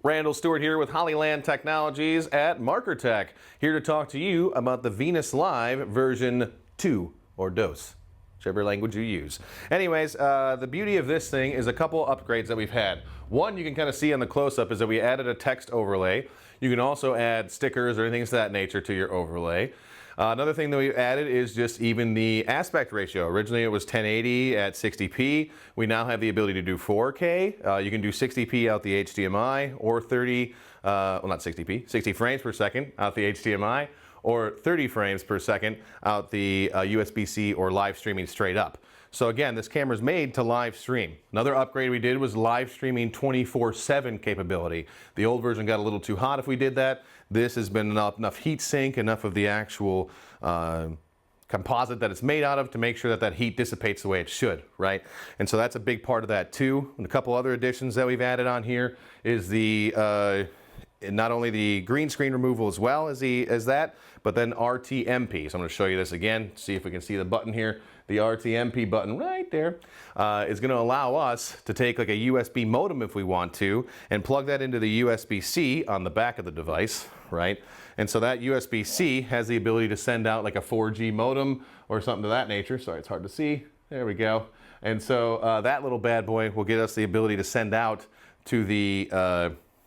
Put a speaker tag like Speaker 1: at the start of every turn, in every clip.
Speaker 1: Randall Stewart here with Hollyland Technologies at Markertek, here to talk to you about the VenusLiv version 2, or DOS, whichever language you use. Anyways, the beauty of this thing is a couple upgrades that we've had. One you can kind of see on the close-up is that we added a text overlay. You can also add stickers or things of that nature to your overlay. Another thing that we've added is just even the aspect ratio. Originally it was 1080 at 60p. We now have the ability to do 4K. You can do 60p out the HDMI or 30, well not 60p, 60 frames per second out the HDMI or 30 frames per second out the USB-C or live streaming straight up. So again, this camera is made to live stream. Another upgrade we did was live streaming 24/7 capability. The old version got a little too hot if we did that. This has been enough heat sink, enough of the actual composite that it's made out of to make sure that that heat dissipates the way it should, right? And so that's a big part of that too. And a couple other additions that we've added on here is the not only the green screen removal as well as that, but then RTMP. So I'm going to show you this again, see if we can see the button here. The RTMP button right there is going to allow us to take like a USB modem if we want to and plug that into the USB-C on the back of the device, right? And so that USB-C has the ability to send out like a 4G modem or something to that nature. Sorry, it's hard to see. There we go. And so that little bad boy will get us the ability to send out to the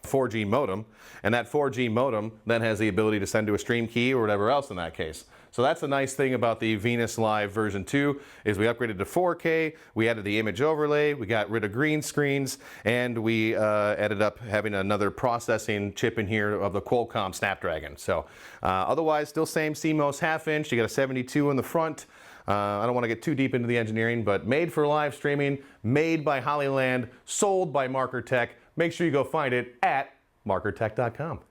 Speaker 1: 4G modem, and that 4G modem then has the ability to send to a stream key or whatever else in that case. So that's the nice thing about the VenusLiv version 2 is we upgraded to 4K, we added the image overlay, we got rid of green screens, and we ended up having another processing chip in here of the Qualcomm Snapdragon. So otherwise still same CMOS half-inch, you got a 72 in the front. I don't want to get too deep into the engineering, but made for live streaming, made by Hollyland, sold by Markertek. Make sure you go find it at markertek.com.